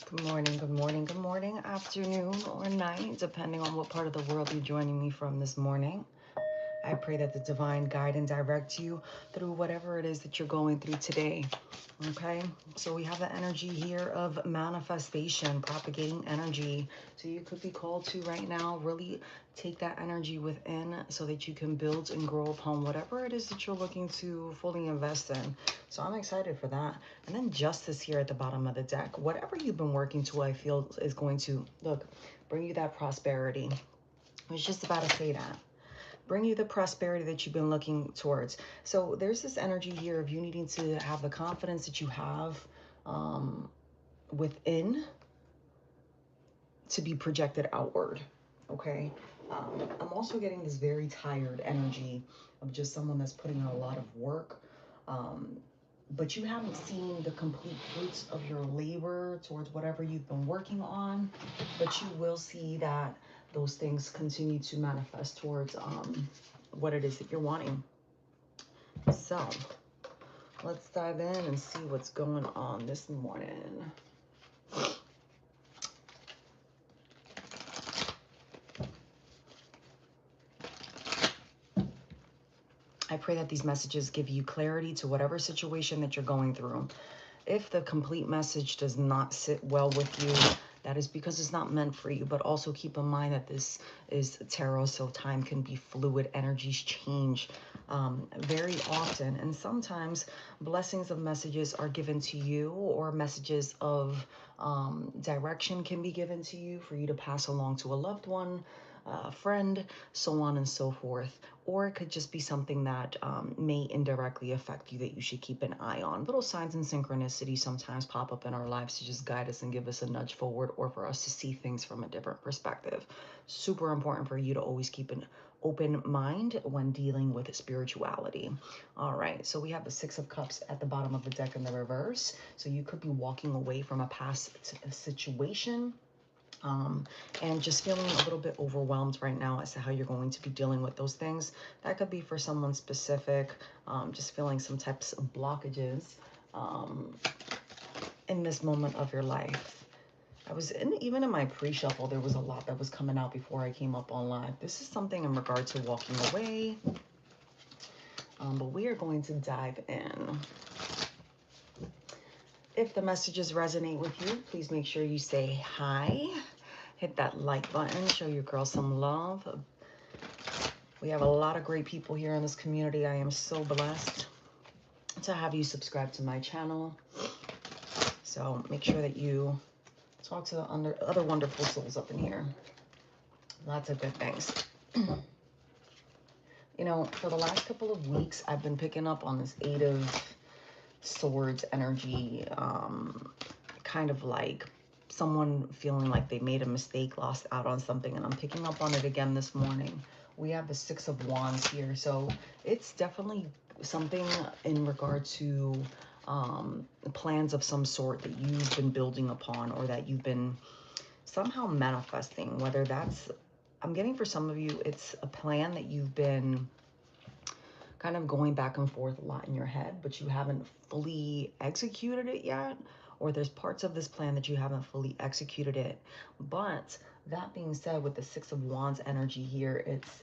Good morning, good morning, good morning, afternoon, or night, depending on what part of the world you're joining me from this morning. I pray that the divine guide and direct you through whatever it is that you're going through today. Okay, so we have the energy here of manifestation, propagating energy. So you could be called to right now really take that energy within so that you can build and grow upon whatever it is that you're looking to fully invest in. So I'm excited for that. And then justice here at the bottom of the deck. Whatever you've been working to, I feel is going to, look, bring you that prosperity. I was just about to say that. Bring you the prosperity that you've been looking towards. So there's this energy here of you needing to have the confidence that you have within to be projected outward. Okay. I'm also getting this very tired energy of just someone that's putting in a lot of work. But you haven't seen the complete fruits of your labor towards whatever you've been working on. But you will see that those things continue to manifest towards what it is that you're wanting. So let's dive in and see what's going on this morning. I pray that these messages give you clarity to whatever situation that you're going through. If the complete message does not sit well with you, that is because it's not meant for you. But also keep in mind that this is tarot, so time can be fluid. Energies change very often. And sometimes blessings of messages are given to you, or messages of direction can be given to you for you to pass along to a loved one, a friend, so on and so forth. Or it could just be something that may indirectly affect you that you should keep an eye on. Little signs and synchronicity sometimes pop up in our lives to just guide us and give us a nudge forward, or for us to see things from a different perspective. Super important for you to always keep an open mind when dealing with spirituality. All right, so we have the Six of Cups at the bottom of the deck in the reverse. So you could be walking away from a past situation, and just feeling a little bit overwhelmed right now as to how you're going to be dealing with those things. That could be for someone specific, just feeling some types of blockages in this moment of your life. Even in my pre-shuffle, there was a lot that was coming out before I came up on live. This is something in regard to walking away, but we are going to dive in. If the messages resonate with you, please make sure you say hi. Hit that like button, show your girl some love. We have a lot of great people here in this community. I am so blessed to have you subscribe to my channel. So make sure that you talk to the other wonderful souls up in here. Lots of good things. You know, for the last couple of weeks, I've been picking up on this Eight of Swords energy, kind of like someone feeling like they made a mistake, lost out on something, and I'm picking up on it again this morning. We have the Six of Wands here, so it's definitely something in regard to plans of some sort that you've been building upon, or that you've been somehow manifesting. Whether that's, I'm getting for some of you, it's a plan that you've been kind of going back and forth a lot in your head, but you haven't fully executed it yet, or there's parts of this plan that you haven't fully executed it. But that being said, with the Six of Wands energy here, it's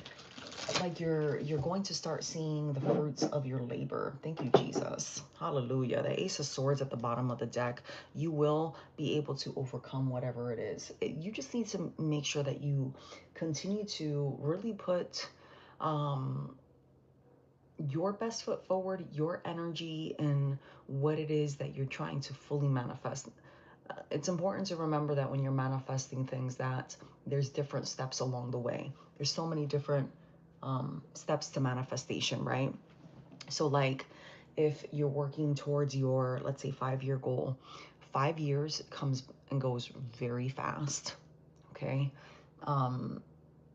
like you're going to start seeing the fruits of your labor. Thank you, Jesus. Hallelujah. The Ace of Swords at the bottom of the deck. You will be able to overcome whatever it is. You just need to make sure that you continue to really put your best foot forward, your energy, and what it is that you're trying to fully manifest. It's important to remember that when you're manifesting things, that there's different steps along the way. There's so many different steps to manifestation, right? So like if you're working towards your, let's say, 5-year goal, 5 years comes and goes very fast, okay?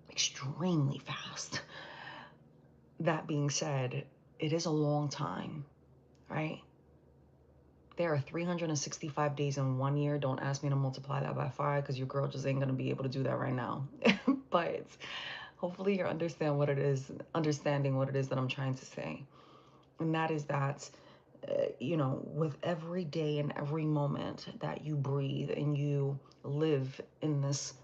Extremely fast. That being said, it is a long time, right? There are 365 days in 1 year. Don't ask me to multiply that by 5, because your girl just ain't gonna be able to do that right now. But hopefully you're understanding what it is that I'm trying to say. And that is that you know, with every day and every moment that you breathe and you live in this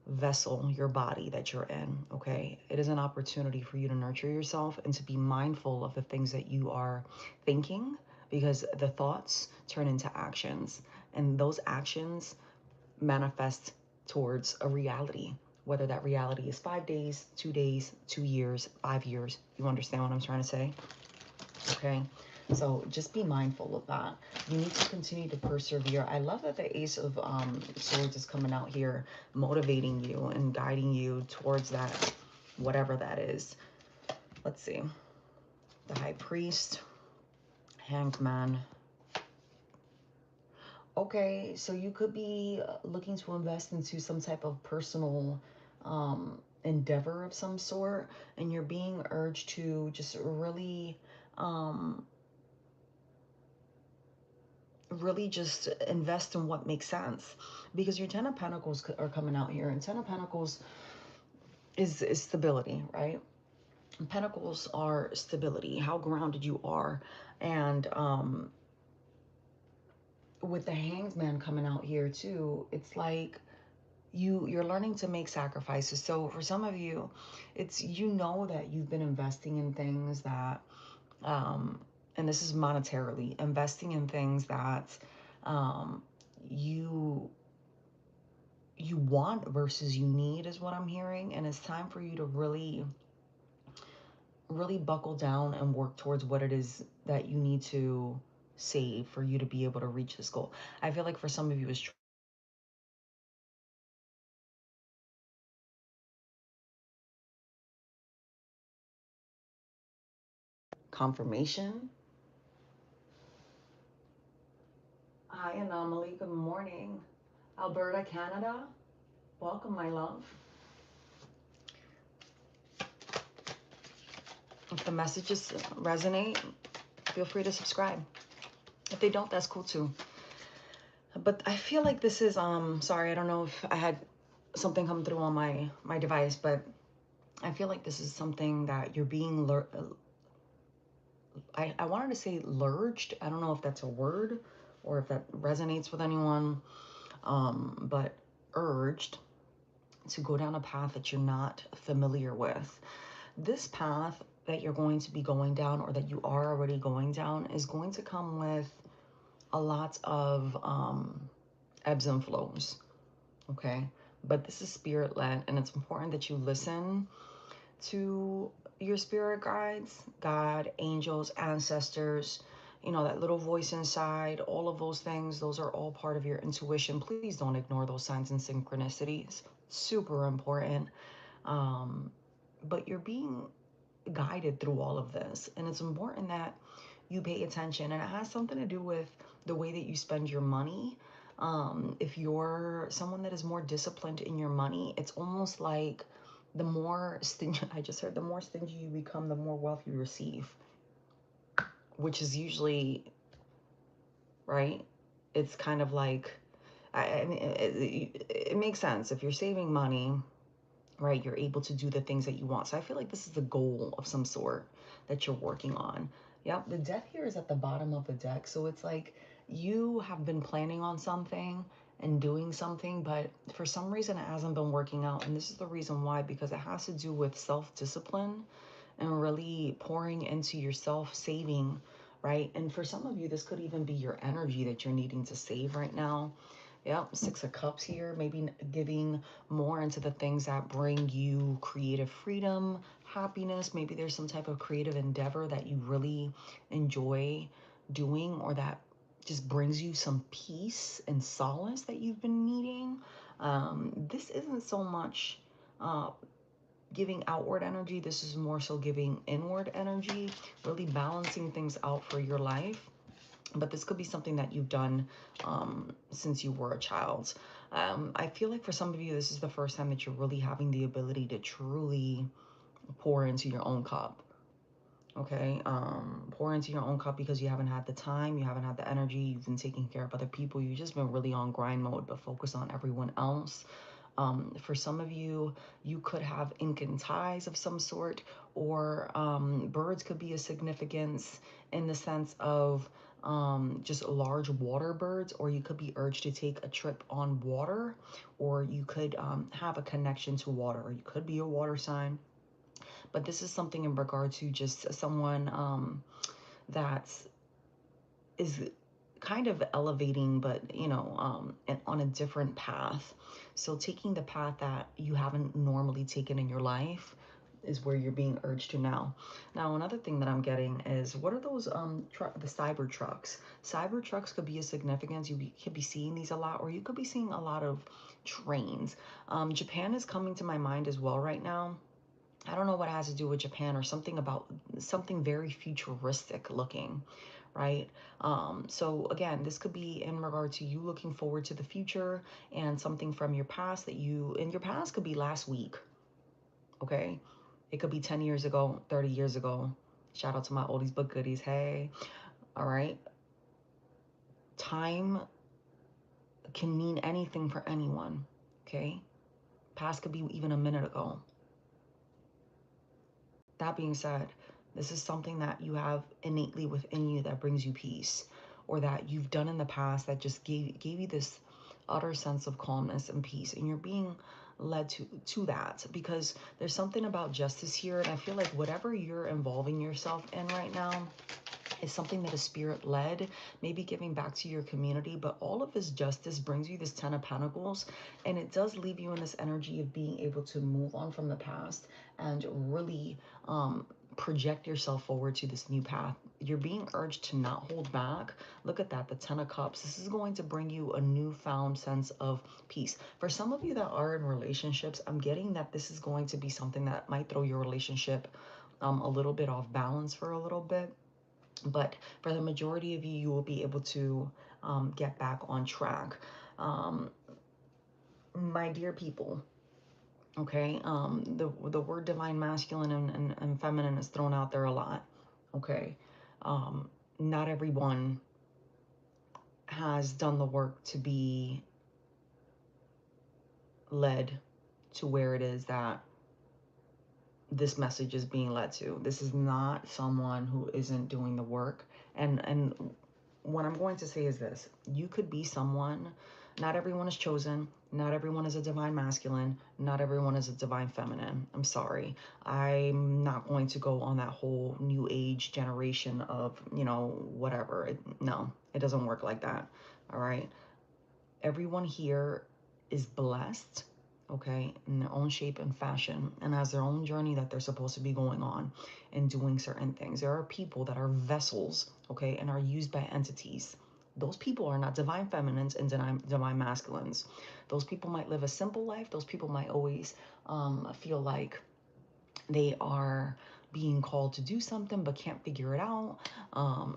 vessel, your body that you're in, okay? It is an opportunity for you to nurture yourself and to be mindful of the things that you are thinking, because the thoughts turn into actions, and those actions manifest towards a reality, whether that reality is 5 days, 2 days, 2 years, 5 years. You understand what I'm trying to say? Okay, so just be mindful of that. You need to continue to persevere. I love that the Ace of Swords is coming out here, motivating you and guiding you towards that, whatever that is. Let's see. The High Priest, Hanged Man. Okay, so you could be looking to invest into some type of personal endeavor of some sort, and you're being urged to just really just invest in what makes sense, because your 10 of Pentacles are coming out here, and 10 of Pentacles is stability, right? And Pentacles are stability, how grounded you are. And with the Hanged Man coming out here too, it's like you're learning to make sacrifices. So for some of you, it's, you know, that you've been investing in things that and this is monetarily, investing in things that um, you want versus you need, is what I'm hearing. And it's time for you to really buckle down and work towards what it is that you need to save for you to be able to reach this goal. I feel like for some of you it's confirmation. Hi, Anomaly. Good morning. Alberta, Canada. Welcome, my love. If the messages resonate, feel free to subscribe. If they don't, that's cool too. But I feel like this is, sorry, I don't know if I had something come through on my device, but I feel like this is something that you're being, I wanted to say lurged. I don't know if that's a word or if that resonates with anyone, but urged to go down a path that you're not familiar with. This path that you're going to be going down, or that you are already going down, is going to come with a lot of ebbs and flows, okay? But this is spirit-led, and it's important that you listen to your spirit guides, God, angels, ancestors, you know, that little voice inside, all of those things. Those are all part of your intuition. Please don't ignore those signs and synchronicities. Super important. But you're being guided through all of this, and it's important that you pay attention. And it has something to do with the way that you spend your money. If you're someone that is more disciplined in your money, it's almost like the more stingy, I just heard, the more stingy you become, the more wealth you receive, which is usually, right? It's kind of like, I mean, it makes sense. If you're saving money, right, you're able to do the things that you want. So I feel like this is a goal of some sort that you're working on. Yep, the death here is at the bottom of the deck. So it's like you have been planning on something and doing something, but for some reason it hasn't been working out. And this is the reason why, because it has to do with self-discipline and really pouring into yourself, saving, right? And for some of you, this could even be your energy that you're needing to save right now. Yep, Six of Cups here, maybe giving more into the things that bring you creative freedom, happiness. Maybe there's some type of creative endeavor that you really enjoy doing, or that just brings you some peace and solace that you've been needing. This isn't so much giving outward energy. This is more so giving inward energy, really balancing things out for your life. But this could be something that you've done since you were a child. I feel like for some of you, this is the first time that you're really having the ability to truly pour into your own cup. Okay, pour into your own cup, because you haven't had the time, you haven't had the energy, you've been taking care of other people, you've just been really on grind mode, but focus on everyone else. For some of you, you could have ink and ties of some sort, or birds could be a significance in the sense of just large water birds, or you could be urged to take a trip on water, or you could have a connection to water, or you could be a water sign. But this is something in regard to just someone that's is kind of elevating, but on a different path. So taking the path that you haven't normally taken in your life is where you're being urged to now. Now, another thing that I'm getting is, what are those the cyber trucks? Cyber trucks could be a significance. Could be seeing these a lot, or you could be seeing a lot of trains. Japan is coming to my mind as well right now. I don't know what it has to do with Japan, or something very futuristic looking, right? So again, this could be in regard to you looking forward to the future, and something from your past that in your past could be last week, okay? It could be 10 years ago, 30 years ago. Shout out to my oldies but goodies. Hey, all right. Time can mean anything for anyone, okay? Past could be even a minute ago. That being said, this is something that you have innately within you that brings you peace, or that you've done in the past that just gave you this utter sense of calmness and peace, and you're being led to that, because there's something about justice here. And I feel like whatever you're involving yourself in right now is something that is spirit led, maybe giving back to your community. But all of this justice brings you this 10 of Pentacles, and it does leave you in this energy of being able to move on from the past and really project yourself forward to this new path. You're being urged to not hold back. Look at that, the 10 of Cups. This is going to bring you a newfound sense of peace. For some of you that are in relationships, I'm getting that this is going to be something that might throw your relationship a little bit off balance for a little bit. But for the majority of you, you will be able to get back on track. My dear people, okay, the word divine masculine and feminine is thrown out there a lot, okay? Not everyone has done the work to be led to where it is that this message is being led to. This is not someone who isn't doing the work. And what I'm going to say is this: you could be someone. Not everyone is chosen. Not everyone is a divine masculine. Not everyone is a divine feminine. I'm sorry. I'm not going to go on that whole new age generation of, whatever. No, it doesn't work like that. All right. Everyone here is blessed, okay, in their own shape and fashion, and has their own journey that they're supposed to be going on and doing certain things. There are people that are vessels, okay, and are used by entities. Those people are not divine feminines and divine masculines. Those people might live a simple life. Those people might always feel like they are being called to do something but can't figure it out,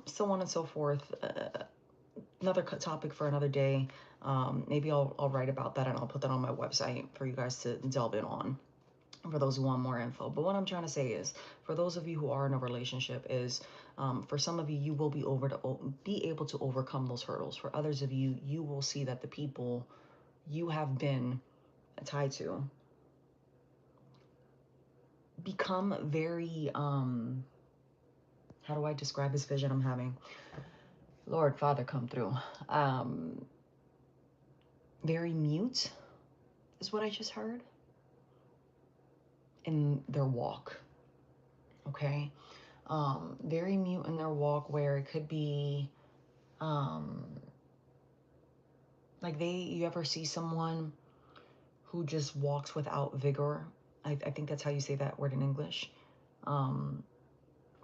so on and so forth. Another topic for another day. Maybe I'll write about that, and I'll put that on my website for you guys to delve in on, for those who want more info. But what I'm trying to say is, for those of you who are in a relationship, is for some of you, you will be able to overcome those hurdles. For others of you, you will see that the people you have been tied to become very, how do I describe this vision I'm having? Lord, Father, come through. Very mute is what I just heard in their walk, okay? Very mute in their walk, where it could be like you ever see someone who just walks without vigor? I think that's how you say that word in English.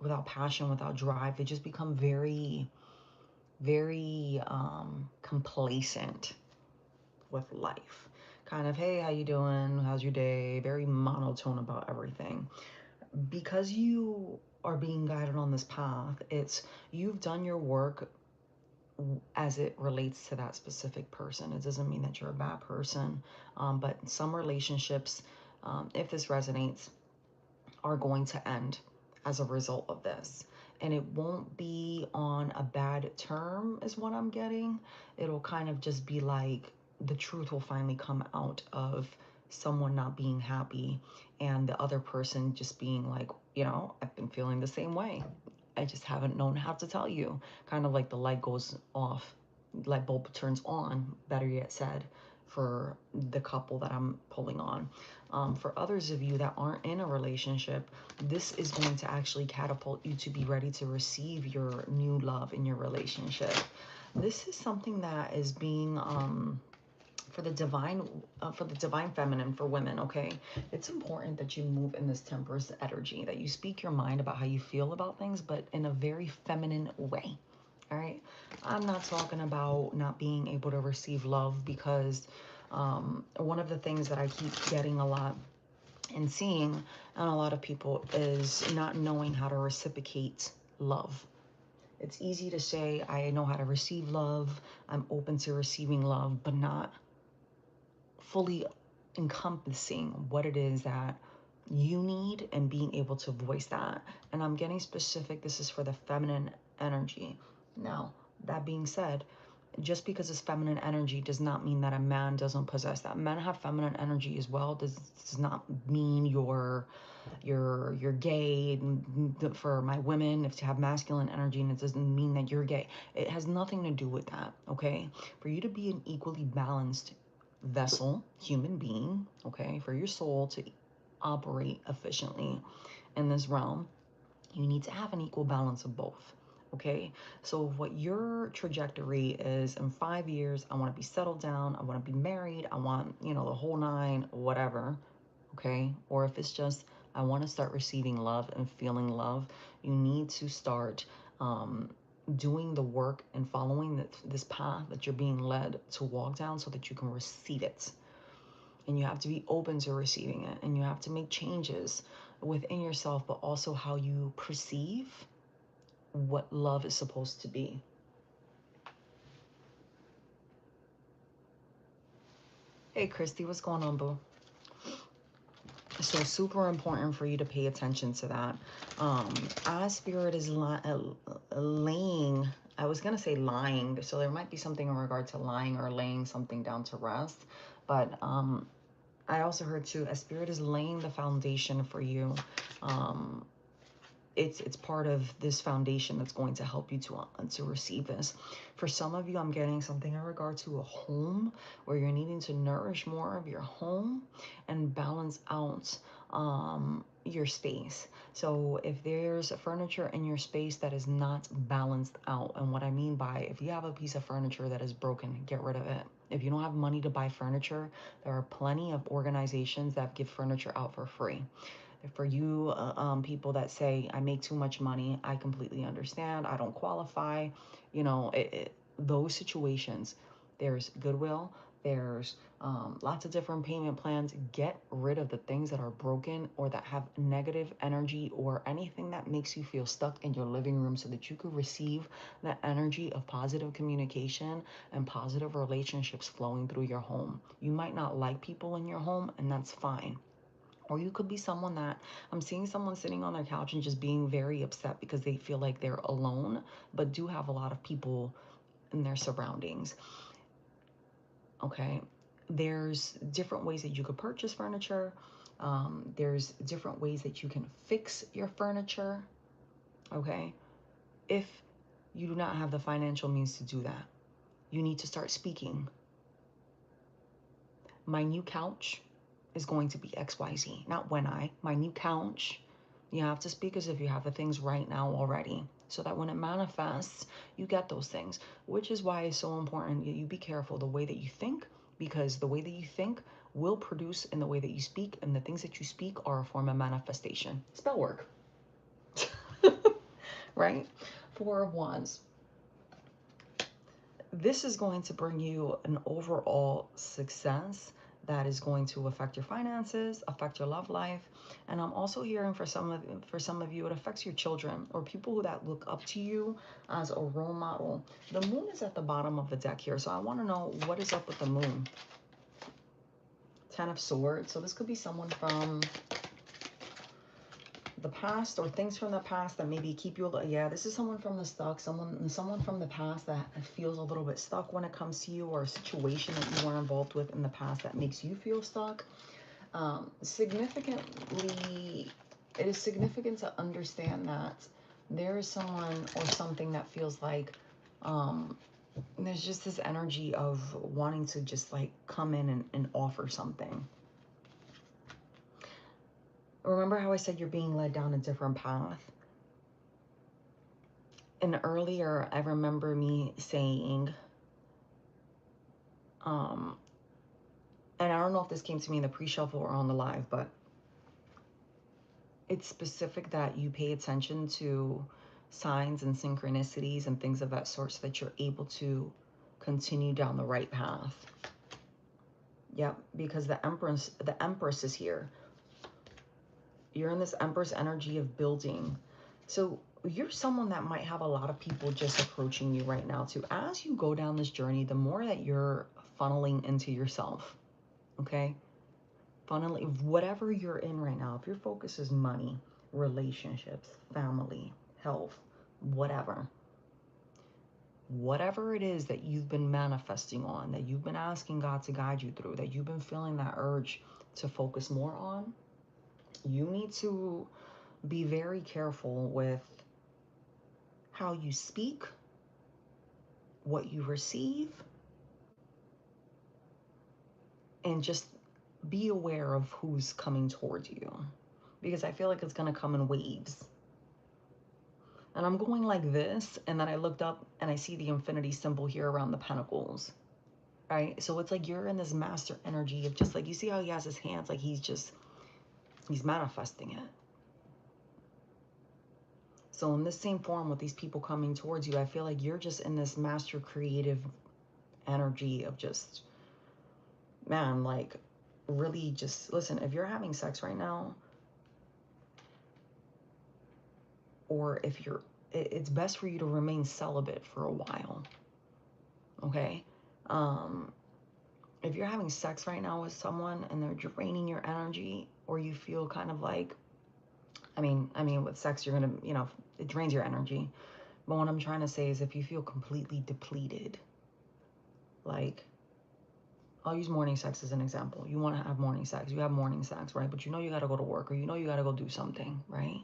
Without passion, without drive. They just become very, very complacent with life. Kind of, hey, how you doing? How's your day? Very monotone about everything. Because you are being guided on this path, you've done your work as it relates to that specific person. It doesn't mean that you're a bad person, but some relationships, if this resonates, are going to end as a result of this. And it won't be on a bad term, is what I'm getting. It'll kind of just be like the truth will finally come out of someone not being happy and the other person just being like, you know, I've been feeling the same way. I just haven't known how to tell you. Kind of like the light goes off, light bulb turns on, better yet said, for the couple that I'm pulling on. For others of you that aren't in a relationship, this is going to actually catapult you to be ready to receive your new love in your relationship. This is something that is being for the divine feminine for women. Okay, it's important that you move in this temperance energy, that you speak your mind about how you feel about things, but in a very feminine way. All right, I'm not talking about not being able to receive love, because one of the things that I keep getting a lot and seeing on a lot of people is not knowing how to reciprocate love. It's easy to say, I know how to receive love, I'm open to receiving love, but not fully encompassing what it is that you need and being able to voice that. And I'm getting specific, this is for the feminine energy. Now, that being said, just because it's feminine energy does not mean that a man doesn't possess that. Men have feminine energy as well. Does not mean you're gay. For my women, if you have masculine energy, and it doesn't mean that you're gay. It has nothing to do with that. Okay, for you to be an equally balanced vessel, human being, okay, for your soul to operate efficiently in this realm, you need to have an equal balance of both. Okay, so what your trajectory is in 5 years, I want to be settled down, I want to be married, I want, you know, the whole nine, whatever. Okay, or if it's just I want to start receiving love and feeling love, you need to start doing the work and following this path that you're being led to walk down so that you can receive it. And you have to be open to receiving it, and you have to make changes within yourself, but also how you perceive what love is supposed to be. Hey Christy, what's going on, boo? So super important for you to pay attention to that. As spirit is laying, I was gonna say lying, so there might be something in regard to lying or laying something down to rest, but I also heard too, as spirit is laying the foundation for you. It's part of this foundation that's going to help you to receive this. For some of you, I'm getting something in regard to a home, where you're needing to nourish more of your home and balance out your space. So if there's furniture in your space that is not balanced out, and what I mean by, if you have a piece of furniture that is broken, get rid of it. If you don't have money to buy furniture, there are plenty of organizations that give furniture out for free. For you people that say, I make too much money, I completely understand, I don't qualify, you know, those situations, there's Goodwill, there's lots of different payment plans. Get rid of the things that are broken or that have negative energy or anything that makes you feel stuck in your living room, so that you could receive that energy of positive communication and positive relationships flowing through your home. You might not like people in your home, and that's fine. Or you could be someone that, I'm seeing someone sitting on their couch and just being very upset because they feel like they're alone, but do have a lot of people in their surroundings. Okay, there's different ways that you could purchase furniture. There's different ways that you can fix your furniture. Okay, if you do not have the financial means to do that, you need to start speaking. My new couch is going to be XYZ. Not my new couch. You have to speak as if you have the things right now already, so that when it manifests, you get those things. Which is why it's so important you be careful the way that you think, because the way that you think will produce in the way that you speak, and the things that you speak are a form of manifestation. Spell work. Right? Four of Wands. This is going to bring you an overall success that is going to affect your finances, affect your love life. And I'm also hearing for some of you, it affects your children or people who that look up to you as a role model. The moon is at the bottom of the deck here, so I want to know what is up with the moon. 10 of Swords. So this could be someone from the past, or things from the past that maybe keep you a little, yeah, this is someone from the stuck, someone from the past that feels a little bit stuck when it comes to you, or a situation that you were involved with in the past that makes you feel stuck. Significantly, it is significant to understand that there is someone or something that feels like there's just this energy of wanting to just like come in and offer something. Remember how I said you're being led down a different path? And earlier, I remember me saying, and I don't know if this came to me in the pre-shuffle or on the live, but it's specific that you pay attention to signs and synchronicities and things of that sort so that you're able to continue down the right path. Yep, because the Empress is here. You're in this Empress energy of building. So you're someone that might have a lot of people just approaching you right now too. As you go down this journey, the more that you're funneling into yourself, okay? Funneling, whatever you're in right now, if your focus is money, relationships, family, health, whatever it is that you've been manifesting on, that you've been asking God to guide you through, that you've been feeling that urge to focus more on, you need to be very careful with how you speak, what you receive, and just be aware of who's coming towards you, because I feel like it's going to come in waves. And I'm going like this, and then I looked up and I see the infinity symbol here around the pentacles, right? So it's like you're in this master energy of just like, you see how he has his hands, like he's manifesting it. So in this same form with these people coming towards you, I feel like you're just in this master creative energy of just, man, like really just, listen, if you're having sex right now, or if you're, it's best for you to remain celibate for a while, okay? If you're having sex right now with someone and they're draining your energy, or you feel kind of like, I mean, with sex, you're gonna, it drains your energy. But what I'm trying to say is if you feel completely depleted, like, I'll use morning sex as an example. You want to have morning sex, you have morning sex, right? But you know you got to go to work, or you know you got to go do something, right?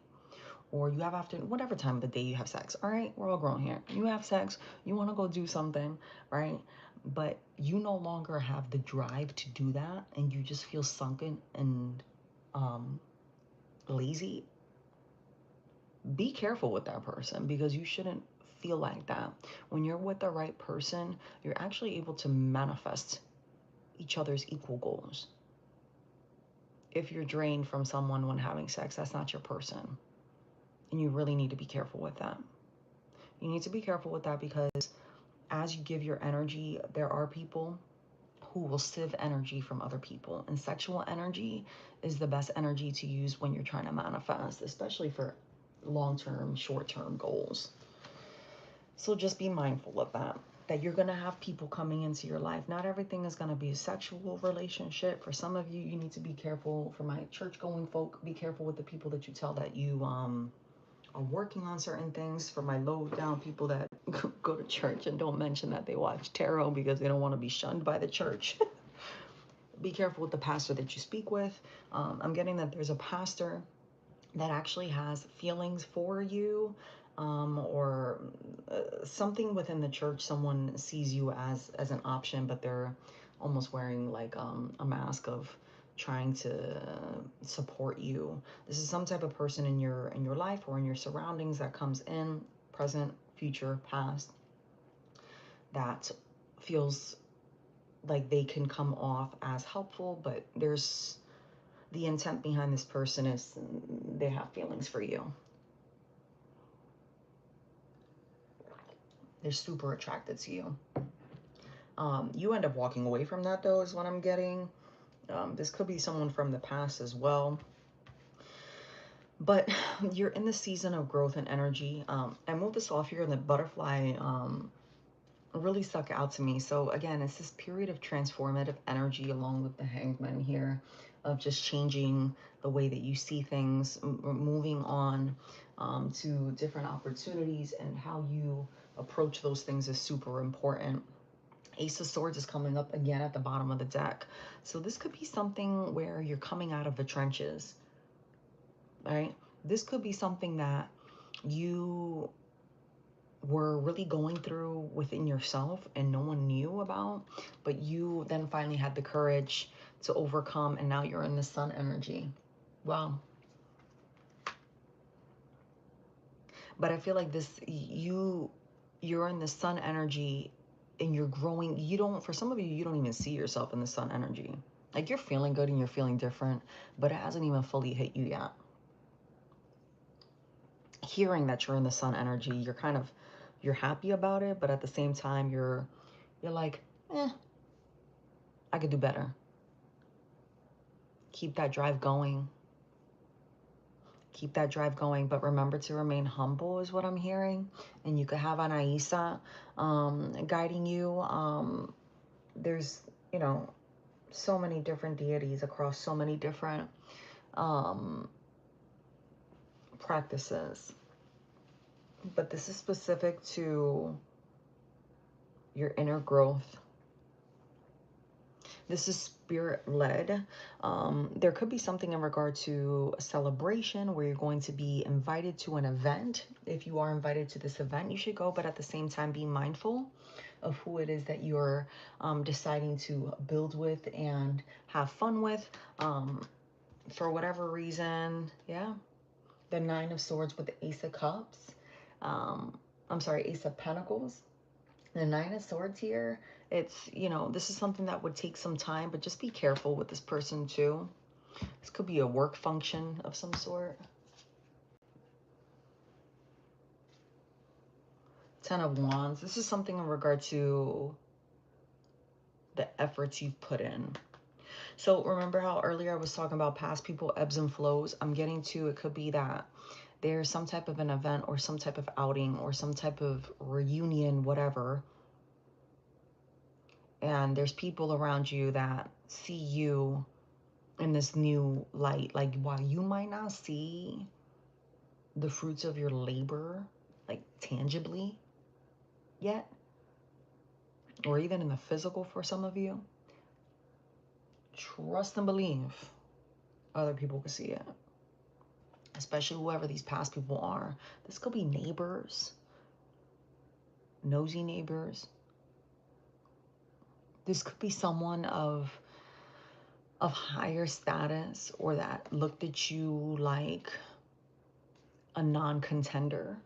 Or you have after whatever time of the day you have sex. All right, we're all grown here. You have sex, you want to go do something, right? But you no longer have the drive to do that, and you just feel sunken and lazy. Be careful with that person, because you shouldn't feel like that. When you're with the right person, you're actually able to manifest each other's equal goals. If you're drained from someone when having sex, that's not your person. And you really need to be careful with that. You need to be careful with that, because as you give your energy, there are people who will sieve energy from other people. And sexual energy is the best energy to use when you're trying to manifest, especially for long-term, short-term goals. So just be mindful of that you're going to have people coming into your life. Not everything is going to be a sexual relationship. For some of you, you need to be careful. For my church-going folk, be careful with the people that you tell that you are working on certain things. For my low-down people that go to church and don't mention that they watch tarot because they don't want to be shunned by the church. Be careful with the pastor that you speak with. I'm getting that there's a pastor that actually has feelings for you, or something within the church. Someone sees you as an option, but they're almost wearing like a mask of trying to support you. This is some type of person in your life or in your surroundings that comes in, present, future, past, that feels like they can come off as helpful, but there's the intent behind this person is they have feelings for you. They're super attracted to you. You end up walking away from that, though, is what I'm getting. This could be someone from the past as well. But you're in the season of growth and energy. I moved this off here, and the butterfly really stuck out to me. So again, it's this period of transformative energy along with the hangman here, of just changing the way that you see things, moving on to different opportunities, and how you approach those things is super important. Ace of Swords is coming up again at the bottom of the deck. So this could be something where you're coming out of the trenches, right? This could be something that you were really going through within yourself and no one knew about, but you then finally had the courage to overcome, and now you're in the sun energy. Wow. But I feel like this, you're in the sun energy and you're growing. You don't, for some of you, you don't even see yourself in the sun energy. Like, you're feeling good and you're feeling different, but it hasn't even fully hit you yet. Hearing that you're in the sun energy, you're kind of, you're happy about it, but at the same time, you're like, I could do better. Keep that drive going. Keep that drive going, but remember to remain humble is what I'm hearing. And you could have Anaisa guiding you. There's, you know, so many different deities across so many different practices. But this is specific to your inner growth. This is spirit-led. There could be something in regard to a celebration where you're going to be invited to an event. If you are invited to this event, you should go, but at the same time, be mindful of who it is that you're deciding to build with and have fun with. For whatever reason, yeah. The Nine of Swords with the Ace of Cups. I'm sorry, Ace of Pentacles. The Nine of Swords here, it's, you know, this is something that would take some time, but just be careful with this person too. This could be a work function of some sort. Ten of Wands. This is something in regard to the efforts you've put in. So remember how earlier I was talking about past people, ebbs and flows? I'm getting to, it could be that there's some type of an event or some type of outing or some type of reunion, whatever. And there's people around you that see you in this new light. Like, while you might not see the fruits of your labor, like tangibly yet, or even in the physical for some of you, trust and believe other people can see it. Especially whoever these past people are. This could be neighbors, nosy neighbors. This could be someone of higher status, or that looked at you like a non-contender.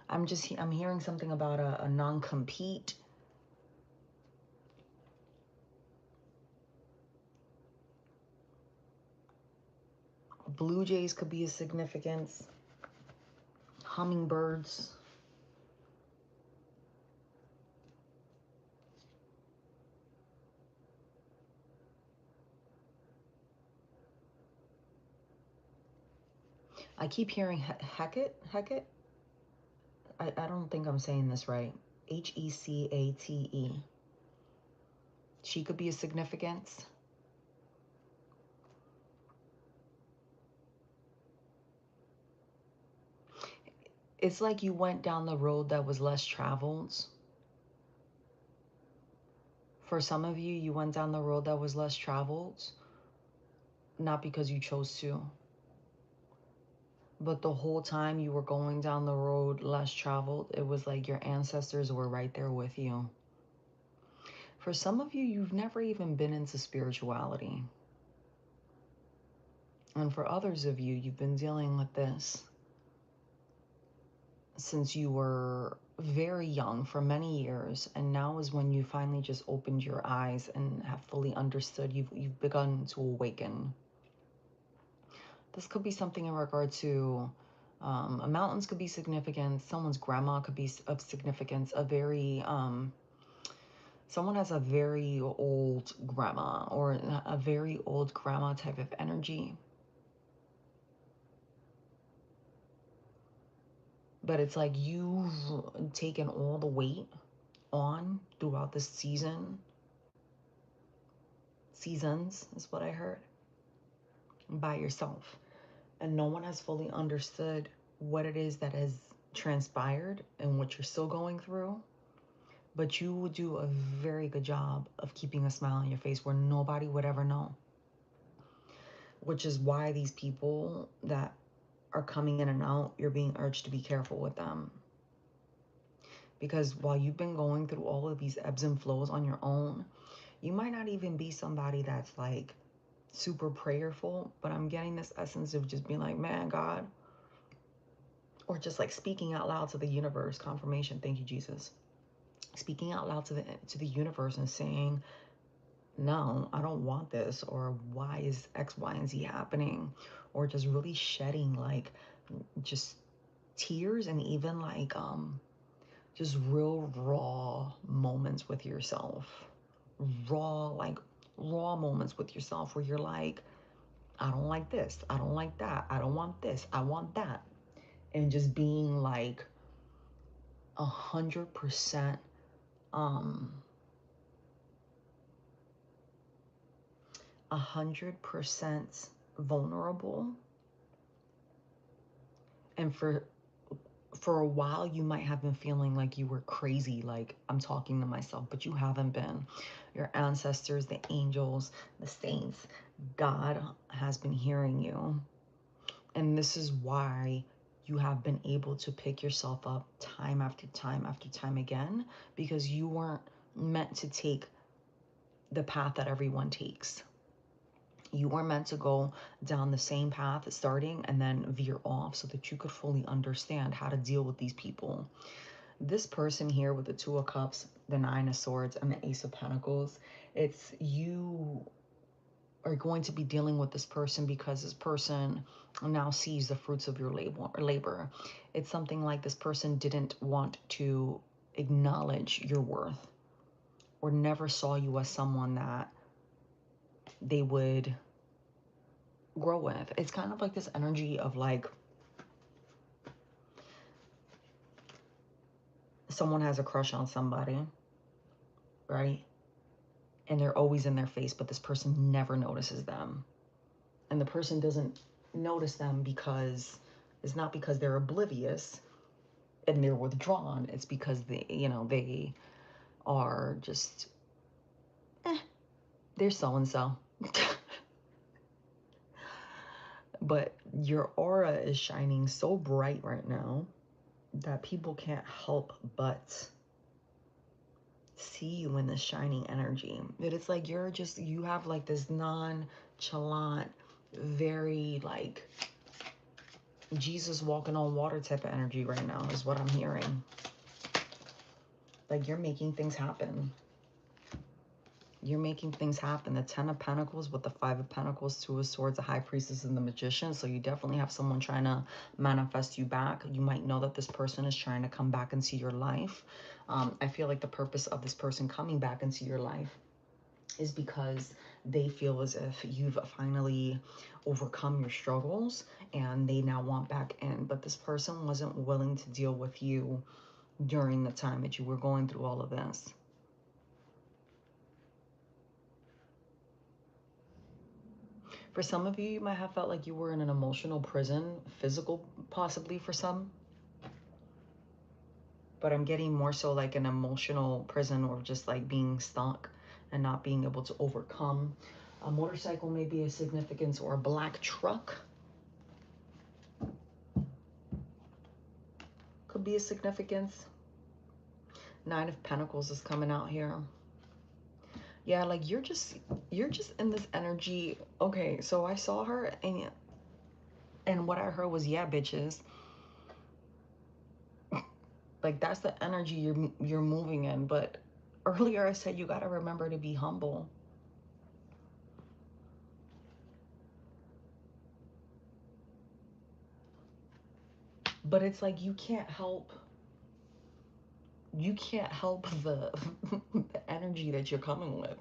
I'm hearing something about a non-compete. Blue jays could be a significance. Hummingbirds. I keep hearing Hecate. I don't think I'm saying this right. Hecate. She could be a significance. It's like you went down the road that was less traveled. For some of you, you went down the road that was less traveled, not because you chose to, but the whole time you were going down the road less traveled, it was like your ancestors were right there with you. For some of you, you've never even been into spirituality. And for others of you, you've been dealing with this since you were very young, for many years, and now is when you finally just opened your eyes and have fully understood. You've begun to awaken. This could be something in regard to a mountains could be significant. Someone's grandma could be of significance. A very someone has a very old grandma, or a very old grandma type of energy. But it's like you've taken all the weight on throughout this seasons is what I heard, by yourself. And no one has fully understood what it is that has transpired and what you're still going through. But you would do a very good job of keeping a smile on your face where nobody would ever know. Which is why these people that are coming in and out, you're being urged to be careful with them. Because while you've been going through all of these ebbs and flows on your own, you might not even be somebody that's like super prayerful, but I'm getting this essence of just being like, man, God, or just like speaking out loud to the universe, confirmation, thank you, Jesus. Speaking out loud to the universe and saying, no, I don't want this, or why is X, Y, and Z happening? Or just really shedding like just tears and even like just real raw moments with yourself. Raw moments with yourself where you're like, I don't like this, I don't like that, I don't want this, I want that. And just being like 100% 100% vulnerable. And for a while you might have been feeling like you were crazy, like I'm talking to myself, but you haven't been. Your ancestors, the angels, the saints, God has been hearing you. And this is why you have been able to pick yourself up time after time after time again, because you weren't meant to take the path that everyone takes. You were meant to go down the same path starting and then veer off so that you could fully understand how to deal with these people. This person here with the Two of Cups, the Nine of Swords, and the Ace of Pentacles, it's you are going to be dealing with this person because this person now sees the fruits of your labor. It's something like this person didn't want to acknowledge your worth or never saw you as someone that they would grow with. It's kind of like this energy of like someone has a crush on somebody, right? And they're always in their face, but this person never notices them. And the person doesn't notice them because it's not because they're oblivious and they're withdrawn. It's because they are just, they're so-and-so. But your aura is shining so bright right now that people can't help but see you in this shining energy. That it's like you have like this nonchalant, very like Jesus walking on water type of energy right now is what I'm hearing. Like you're making things happen. You're making things happen. The Ten of Pentacles with the Five of Pentacles, Two of Swords, the High Priestess, and the Magician. So you definitely have someone trying to manifest you back. You might know that this person is trying to come back into your life. I feel like the purpose of this person coming back into your life is because they feel as if you've finally overcome your struggles and they now want back in. But this person wasn't willing to deal with you during the time that you were going through all of this. For some of you, you might have felt like you were in an emotional prison, physical possibly for some. But I'm getting more so like an emotional prison or just like being stuck and not being able to overcome. A motorcycle may be a significance, or a black truck could be a significance. Nine of Pentacles is coming out here. Yeah, like you're just in this energy. Okay, so I saw her and what I heard was, yeah, bitches. Like that's the energy you're moving in. But earlier I said you got to remember to be humble. But it's like you can't help the the energy that you're coming with.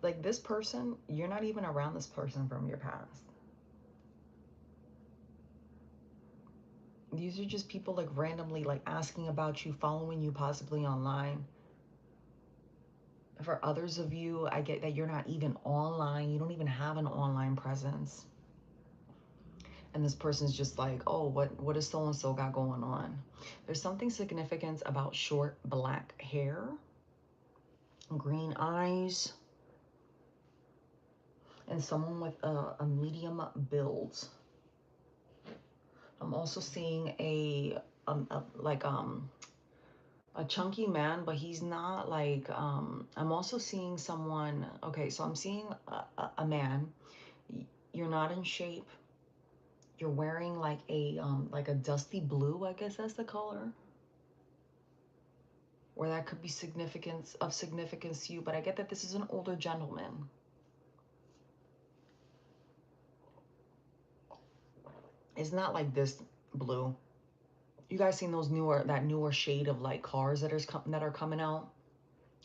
Like this person, you're not even around this person from your past. These are just people like randomly like asking about you, following you possibly online. For others of you, I get that you're not even online. You don't even have an online presence. And this person's just like, oh, what does so-and-so got going on? There's something significant about short black hair, green eyes, and someone with a medium build. I'm also seeing a chunky man, but he's not like, I'm also seeing someone, okay, so I'm seeing a man. You're not in shape. You're wearing like a dusty blue, I guess that's the color. Or that could be significance to you, but I get that this is an older gentleman. It's not like this blue. You guys seen those newer shade of like cars that are coming out?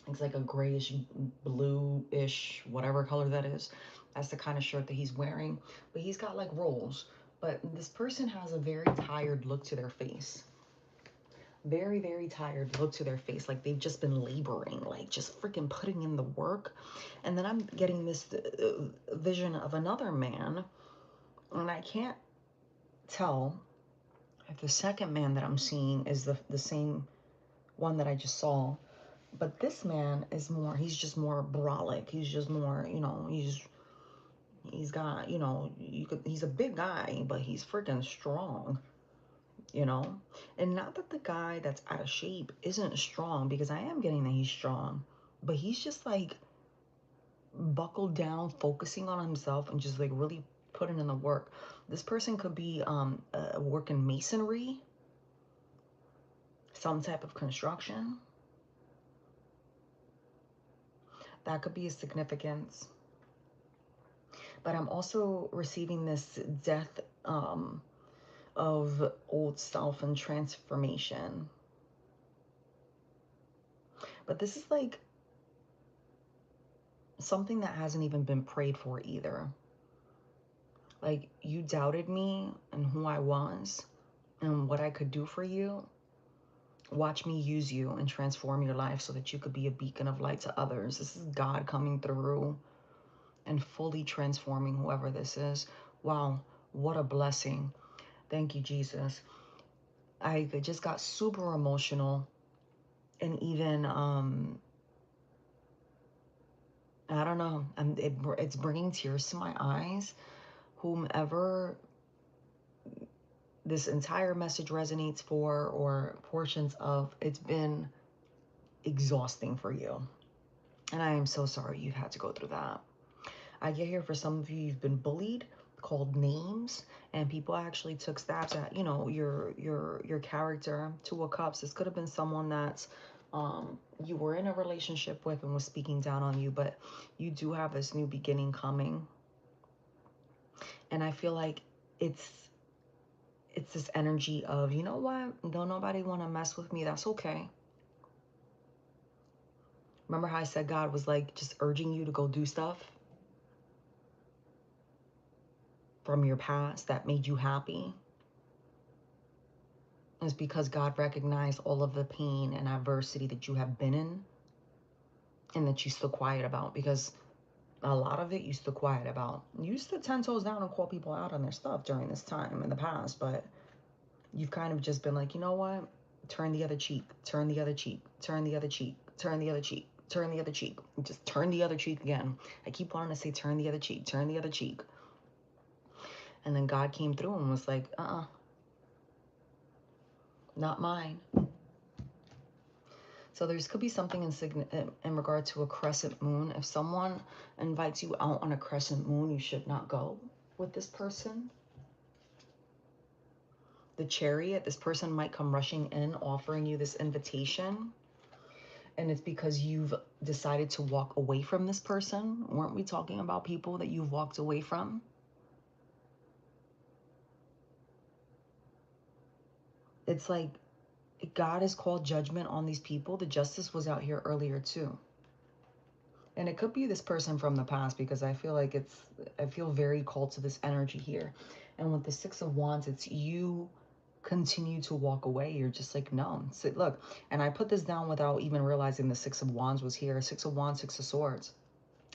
It's like a grayish, blue-ish, whatever color that is. That's the kind of shirt that he's wearing. But he's got like rolls. But this person has a very tired look to their face. Very, very tired look to their face. Like they've just been laboring, like just freaking putting in the work. And then I'm getting this vision of another man. And I can't tell if the second man that I'm seeing is the same one that I just saw. But this man is more, he's just more brolic. He's just more, you know, he's got, you know, he's a big guy, but he's freaking strong, you know? And not that the guy that's out of shape isn't strong, because I am getting that he's strong, but he's just like buckled down, focusing on himself and just like really putting in the work. This person could be working masonry, some type of construction. That could be a significance. But I'm also receiving this death of old self and transformation. But this is like something that hasn't even been prayed for either. Like, you doubted me and who I was and what I could do for you. Watch me use you and transform your life so that you could be a beacon of light to others. This is God coming through and fully transforming whoever this is. Wow, what a blessing. Thank you, Jesus. I just got super emotional, and even I don't know, it's bringing tears to my eyes. Whomever this entire message resonates for, or portions of, it's been exhausting for you, and I am so sorry you've had to go through that. I get here, for some of you, you've been bullied, called names, and people actually took stabs at, you know, your character. Two of Cups. This could have been someone that's you were in a relationship with and was speaking down on you, but you do have this new beginning coming. And I feel like it's this energy of, you know what, don't nobody want to mess with me, that's okay. Remember how I said God was like just urging you to go do stuff from your past that made you happy? It's because God recognized all of the pain and adversity that you have been in, and that you stood quiet about, because a lot of it you stood quiet about. You used to 10 toes down and call people out on their stuff during this time in the past, but you've kind of just been like, you know what? Turn the other cheek, turn the other cheek, turn the other cheek, turn the other cheek, turn the other cheek. Just turn the other cheek again. I keep wanting to say turn the other cheek, turn the other cheek. And then God came through and was like, not mine. So there's could be something in regard to a crescent moon. If someone invites you out on a crescent moon, you should not go with this person. The Chariot, this person might come rushing in, offering you this invitation. And it's because you've decided to walk away from this person. Weren't we talking about people that you've walked away from? It's like God has called judgment on these people. The justice was out here earlier too. And it could be this person from the past, because I feel like I feel very called to this energy here. And with the Six of Wands, it's you continue to walk away. You're just like, no. So, look, and I put this down without even realizing the Six of Wands was here. Six of Wands, Six of Swords.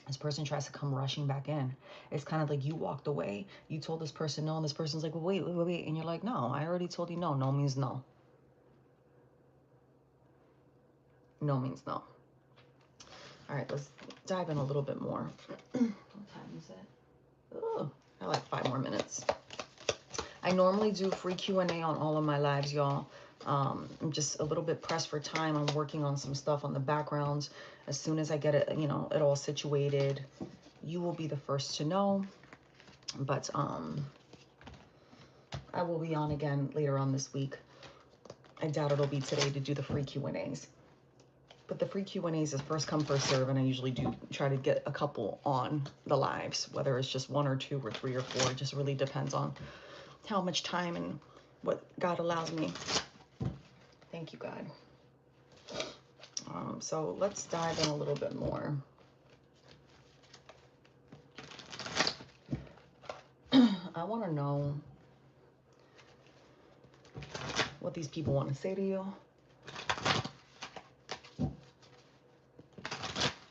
This person tries to come rushing back in. It's kind of like you walked away. You told this person no, and this person's like, well, wait. And you're like, no, I already told you no. No means no. No means no. All right, let's dive in a little bit more. What time is it? Oh, I like 5 more minutes. I normally do free Q&A on all of my lives, y'all. I'm just a little bit pressed for time. I'm working on some stuff on the backgrounds. As soon as I get it, you know, it all situated, you will be the first to know. But I will be on again later on this week. I doubt it'll be today to do the free Q&As. But the free Q&As is first come, first serve, and I usually do try to get a couple on the lives, whether it's just 1 or 2 or 3 or 4. It just really depends on how much time and what God allows me. Thank you, God. So let's dive in a little bit more. I want to know what these people want to say to you.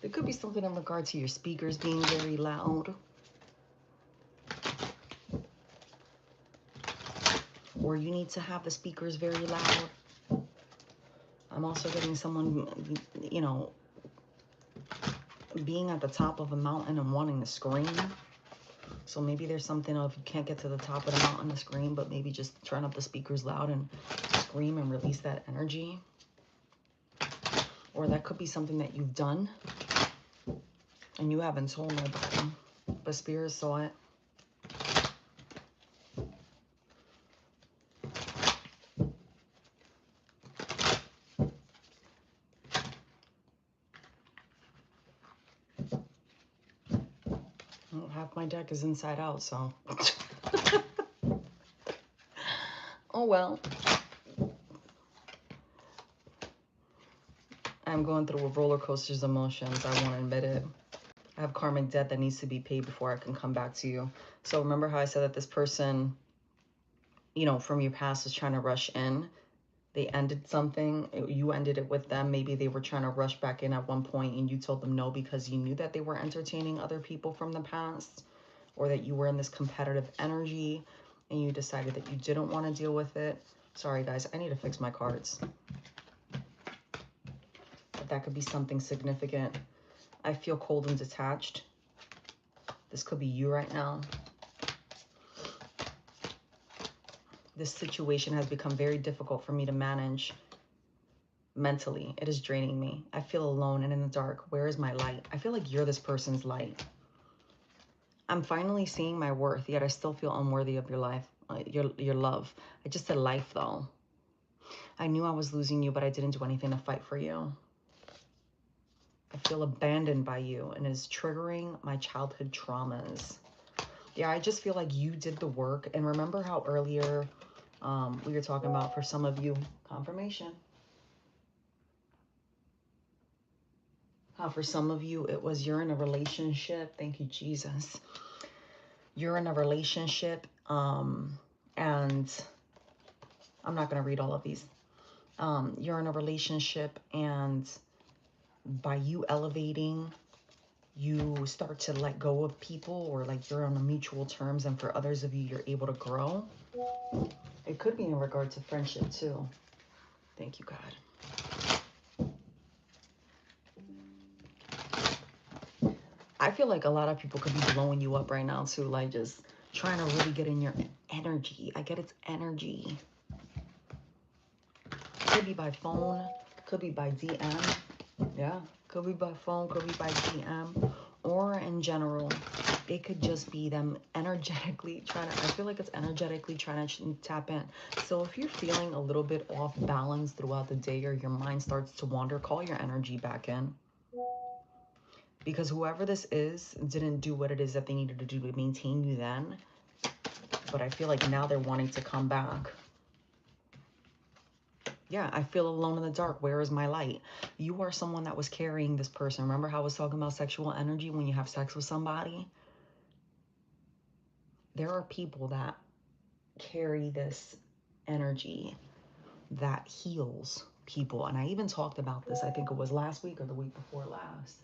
There could be something in regard to your speakers being very loud. Or you need to have the speakers very loud. I'm also getting someone, you know, being at the top of a mountain and wanting to scream. So maybe there's something of you can't get to the top of the mountain to scream, but maybe just turn up the speakers loud and scream and release that energy. Or that could be something that you've done and you haven't told nobody, but Spirit saw it. Well, half my deck is inside out, so. Oh well. I'm going through a roller coaster's emotions. I won't admit it. I have karmic debt that needs to be paid before I can come back to you. So remember how I said that this person, you know, from your past is trying to rush in. They ended something. You ended it with them. Maybe they were trying to rush back in at one point and you told them no because you knew that they were entertaining other people from the past, or that you were in this competitive energy and you decided that you didn't want to deal with it. Sorry, guys. I need to fix my cards. But that could be something significant. I feel cold and detached. This could be you right now. This situation has become very difficult for me to manage mentally. It is draining me. I feel alone and in the dark. Where is my light? I feel like you're this person's light. I'm finally seeing my worth, yet I still feel unworthy of your life, your love. I just said life, though. I knew I was losing you, but I didn't do anything to fight for you. I feel abandoned by you, and it is triggering my childhood traumas. Yeah, I just feel like you did the work. And remember how earlier we were talking about, for some of you, confirmation. How for some of you, it was you're in a relationship. Thank you, Jesus. You're in a relationship, and I'm not going to read all of these. You're in a relationship, and by you elevating, you start to let go of people, or like you're on a mutual terms, and for others of you, you're able to grow. It could be in regard to friendship too. Thank you, God. I feel like a lot of people could be blowing you up right now too, like just trying to really get in your energy. I get it's energy. Could be by phone, could be by DM. Yeah, could be by phone, could be by DM, or in general. It could just be them energetically trying to, I feel like it's energetically trying to tap in. So if you're feeling a little bit off balance throughout the day, or your mind starts to wander, call your energy back in. Because whoever this is didn't do what it is that they needed to do to maintain you then. But I feel like now they're wanting to come back. Yeah, I feel alone in the dark. Where is my light? You are someone that was carrying this person. Remember how I was talking about sexual energy when you have sex with somebody? There are people that carry this energy that heals people. And I even talked about this, I think it was last week or the week before last.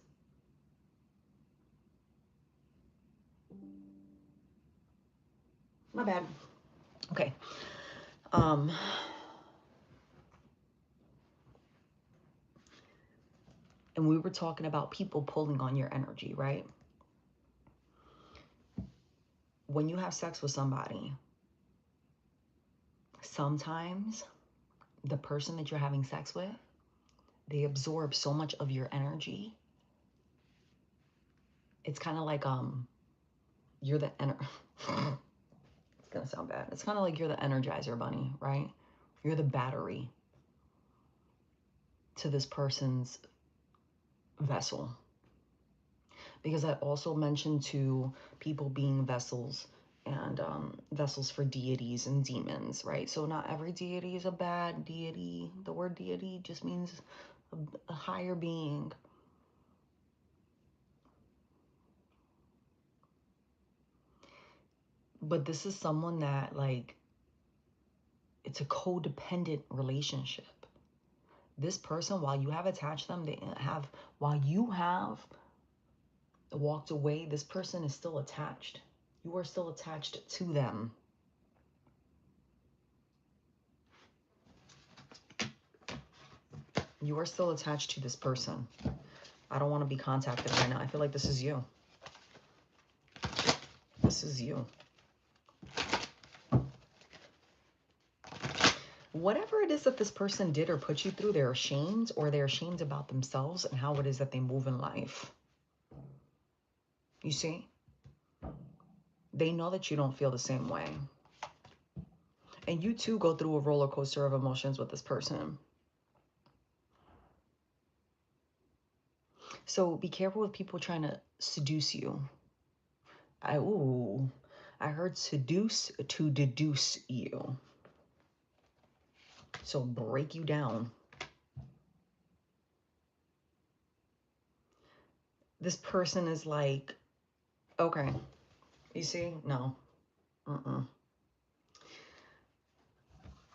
My bad. Okay. And we were talking about people pulling on your energy, right? When you have sex with somebody, sometimes the person that you're having sex with, they absorb so much of your energy. It's kind of like you're the it's gonna sound bad. It's kind of like you're the Energizer Bunny, right? You're the battery to this person's vessel. Because I also mentioned to people being vessels and vessels for deities and demons, right? So not every deity is a bad deity. The word deity just means a higher being. But this is someone that, like, it's a codependent relationship. This person, while you have attached them, while you have walked away, this person is still attached. You are still attached to them. You are still attached to this person. I don't want to be contacted right now. I feel like this is you. This is you. Whatever it is that this person did or put you through, they're ashamed, or they're ashamed about themselves and how it is that they move in life. You see? They know that you don't feel the same way. And you too go through a roller coaster of emotions with this person. So be careful with people trying to seduce you. I heard seduce to deduce you. So break you down. This person is like, okay, you see? No.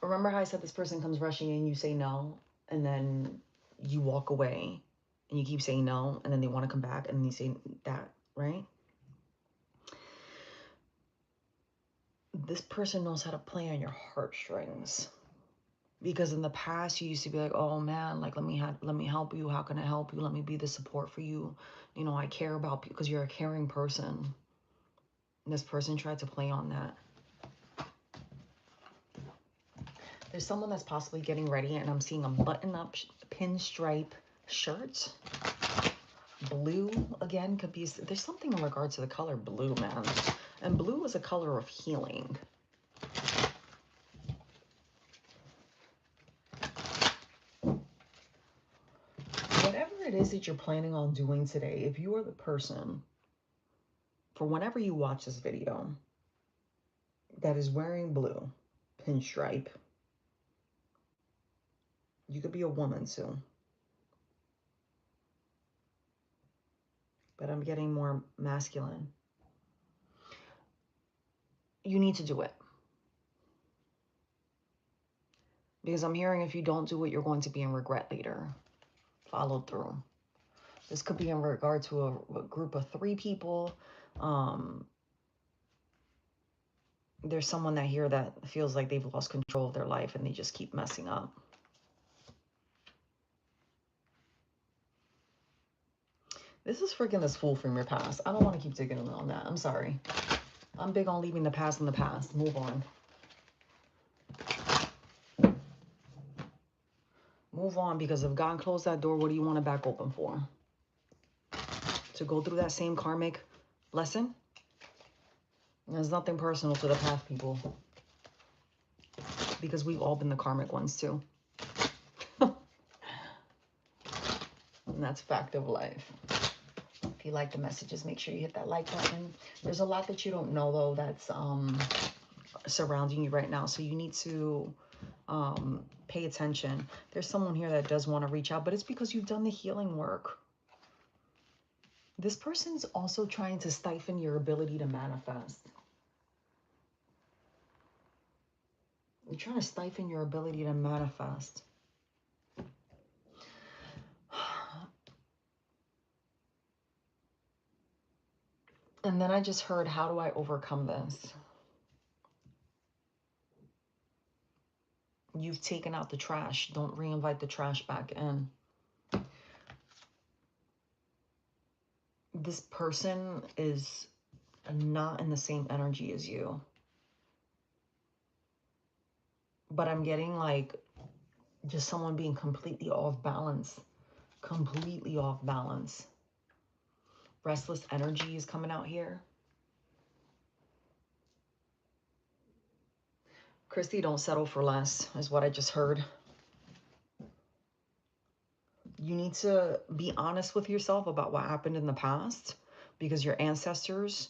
Remember how I said this person comes rushing in, you say no, and then you walk away, and you keep saying no, and then they want to come back, and then you say that, right? This person knows how to play on your heartstrings. Because in the past, you used to be like, oh man, like, let me help you. How can I help you? Let me be the support for you. You know, I care about you because you're a caring person. And this person tried to play on that. There's someone that's possibly getting ready, and I'm seeing a button-up pinstripe shirt. Blue, again, could be, there's something in regards to the color blue, man. And blue is a color of healing. Whatever it is that you're planning on doing today, if you are the person, for whenever you watch this video, that is wearing blue, pinstripe, you could be a woman too. But I'm getting more masculine. You need to do it. Because I'm hearing if you don't do it, you're going to be in regret later. Follow through. This could be in regard to a group of 3 people. There's someone that here that feels like they've lost control of their life and they just keep messing up. This is freaking this fool from your past. I don't want to keep digging on that. I'm sorry. I'm big on leaving the past in the past. Move on. Move on, because if God closed that door, what do you want it back open for? To go through that same karmic lesson? There's nothing personal to the past, people. Because we've all been the karmic ones too. And that's fact of life. If you like the messages, make sure you hit that like button. There's a lot that you don't know, though, that's surrounding you right now. So you need to pay attention. There's someone here that does want to reach out, but it's because you've done the healing work. This person's also trying to stifle your ability to manifest. You're trying to stifle your ability to manifest. And then I just heard, how do I overcome this? You've taken out the trash. Don't reinvite the trash back in. This person is not in the same energy as you. But I'm getting like just someone being completely off balance. Completely off balance. Restless energy is coming out here. Christy, don't settle for less, is what I just heard. You need to be honest with yourself about what happened in the past, because your ancestors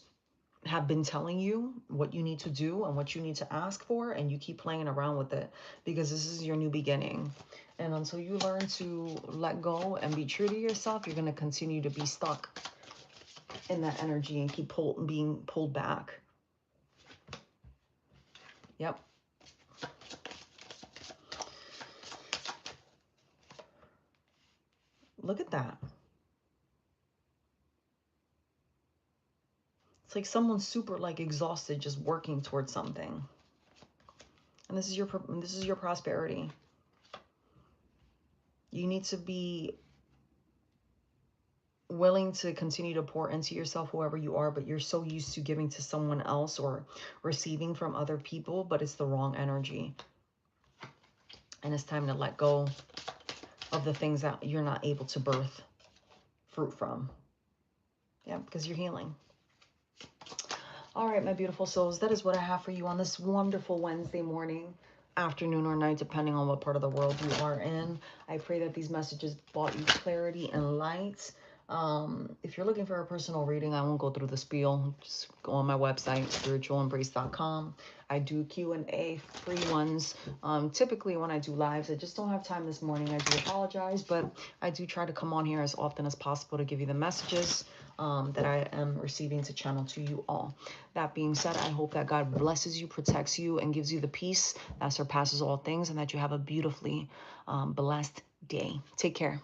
have been telling you what you need to do and what you need to ask for, and you keep playing around with it because this is your new beginning. And until you learn to let go and be true to yourself, you're going to continue to be stuck in that energy and keep being pulled back. Yep. Look at that. It's like someone's super like exhausted just working towards something. And this is your prosperity. You need to be willing to continue to pour into yourself, whoever you are, but you're so used to giving to someone else or receiving from other people, but it's the wrong energy. And it's time to let go of the things that you're not able to birth fruit from. Yeah, because you're healing. All right, my beautiful souls, that is what I have for you on this wonderful Wednesday morning, afternoon, or night, depending on what part of the world you are in. I pray that these messages brought you clarity and light. If you're looking for a personal reading, I won't go through the spiel. Just go on my website, spiritualembrace.com. I do Q&A, free ones. Typically when I do lives, I just don't have time this morning. I do apologize, but I do try to come on here as often as possible to give you the messages that I am receiving to channel to you all. That being said, I hope that God blesses you, protects you, and gives you the peace that surpasses all things, and that you have a beautifully blessed day. Take care.